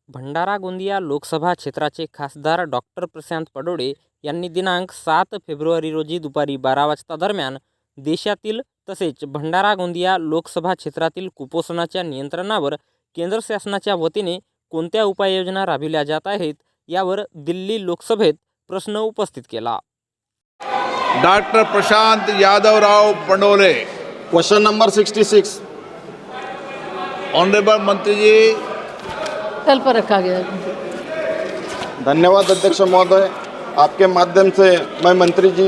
भंडारा गोंदिया लोकसभा क्षेत्राचे खासदार डॉक्टर प्रशांत पडोळे यांनी दिनांक 7 फेब्रुवारी रोजी दुपारी 12 वाजता दरम्यान देशातील तसेच भंडारा गोंदिया लोकसभा क्षेत्रातील कुपोषणाच्या नियंत्रणावर केंद्र शासनाच्या वतीने कोणत्या उपाययोजना राबविल्या जात आहेत यावर दिल्ली लोकसभेत प्रश्न उपस्थित केला। Doctor Prashant Yadavrao Pandole. Question number 66। Honourable मंत्री जी, कल पर रखा गया है। धन्यवाद अध्यक्ष महोदय। आपके माध्यम से मैं मंत्री जी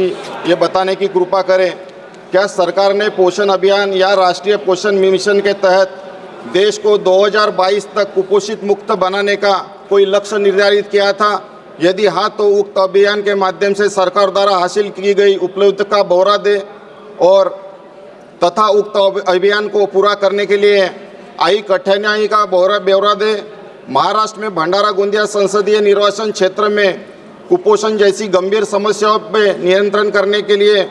ये बताने की कृपा करें, क्या सरकार ने पोषण अभियान या राष्ट्रीय पोषण मिशन के तहत देश को 2022 तक कुपोषित मुक्त बनाने का कोई लक्ष्य निर्धारित किया था? यदि हाँ, तो उक्त अभियान के माध्यम से सरकार द्वारा हासिल की गई उपलब्धि का ब्यौरा दे और तथा उक्त अभियान को पूरा करने के लिए आई कठिनाई का ब्यौरा दे। महाराष्ट्र में भंडारा गोंदिया संसदीय निर्वाचन क्षेत्र में कुपोषण जैसी गंभीर समस्याओं पर नियंत्रण करने के लिए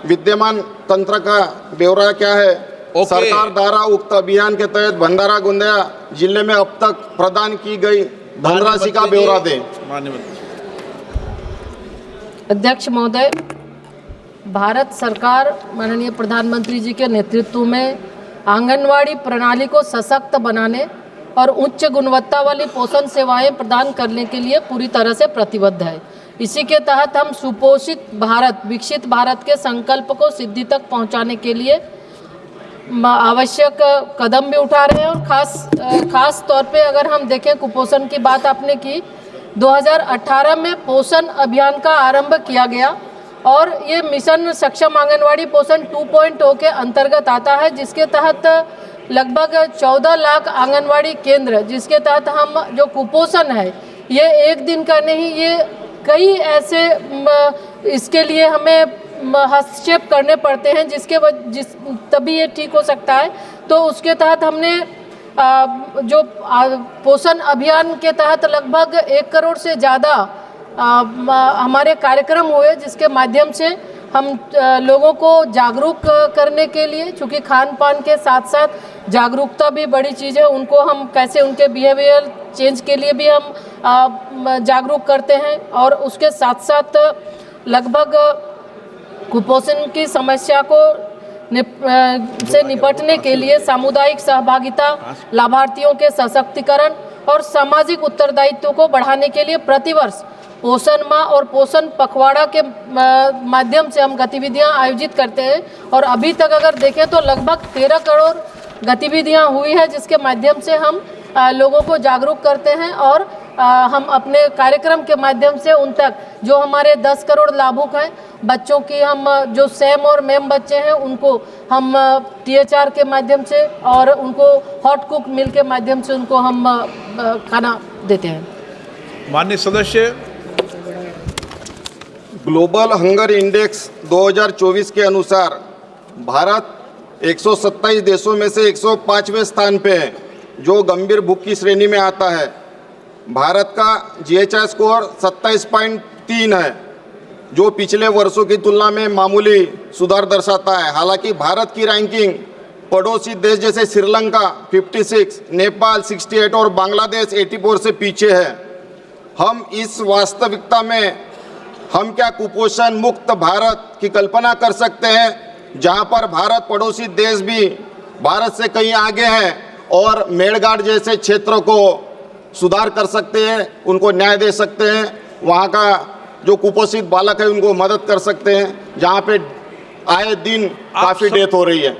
विद्यमान तंत्र का ब्यौरा क्या है? सरकार द्वारा उक्त अभियान के तहत भंडारा गोंदिया जिले में अब तक प्रदान की गई धनराशि का ब्यौरा दें। अध्यक्ष महोदय, भारत सरकार माननीय प्रधानमंत्री जी के नेतृत्व में आंगनवाड़ी प्रणाली को सशक्त बनाने और उच्च गुणवत्ता वाली पोषण सेवाएं प्रदान करने के लिए पूरी तरह से प्रतिबद्ध है। इसी के तहत हम सुपोषित भारत, विकसित भारत के संकल्प को सिद्धि तक पहुंचाने के लिए आवश्यक कदम भी उठा रहे हैं। और खास तौर पे अगर हम देखें, कुपोषण की बात आपने की, 2018 में पोषण अभियान का आरंभ किया गया और ये मिशन सक्षम आंगनवाड़ी पोषण 2.0 के अंतर्गत आता है, जिसके तहत लगभग 14 लाख आंगनवाड़ी केंद्र, जिसके तहत हम जो कुपोषण है ये एक दिन का नहीं, ये कई ऐसे इसके लिए हमें हस्तक्षेप करने पड़ते हैं तभी ये ठीक हो सकता है। तो उसके तहत हमने जो पोषण अभियान के तहत लगभग 1 करोड़ से ज़्यादा हमारे कार्यक्रम हुए, जिसके माध्यम से हम लोगों को जागरूक करने के लिए, चूँकि खान पान के साथ साथ जागरूकता भी बड़ी चीज़ है, उनको हम कैसे उनके बिहेवियर चेंज के लिए भी हम जागरूक करते हैं। और उसके साथ साथ लगभग कुपोषण की समस्या को से निपटने के लिए सामुदायिक सहभागिता, लाभार्थियों के सशक्तिकरण और सामाजिक उत्तरदायित्व को बढ़ाने के लिए प्रतिवर्ष पोषण माह और पोषण पखवाड़ा के माध्यम से हम गतिविधियां आयोजित करते हैं। और अभी तक अगर देखें तो लगभग 13 करोड़ गतिविधियां हुई है, जिसके माध्यम से हम लोगों को जागरूक करते हैं और हम अपने कार्यक्रम के माध्यम से उन तक जो हमारे 10 करोड़ लाभुक हैं, बच्चों की हम जो सैम और मैम बच्चे हैं उनको हम THR के माध्यम से और उनको हॉट कुक मिल के माध्यम से उनको हम खाना देते हैं। माननीय सदस्य, ग्लोबल हंगर इंडेक्स 2024 के अनुसार भारत 127 देशों में से 105वें स्थान पे है, जो गंभीर भूख की श्रेणी में आता है। भारत का GHI स्कोर 27.3 है, जो पिछले वर्षों की तुलना में मामूली सुधार दर्शाता है। हालांकि भारत की रैंकिंग पड़ोसी देश जैसे श्रीलंका 56, नेपाल 68 और बांग्लादेश 84 से पीछे है। हम इस वास्तविकता में हम क्या कुपोषण मुक्त भारत की कल्पना कर सकते हैं, जहां पर भारत पड़ोसी देश भी भारत से कहीं आगे हैं और मेड़घाट जैसे क्षेत्रों को सुधार कर सकते हैं, उनको न्याय दे सकते हैं, वहाँ का जो कुपोषित बालक है उनको मदद कर सकते हैं, जहाँ पे आए दिन काफ़ी डेथ हो रही है।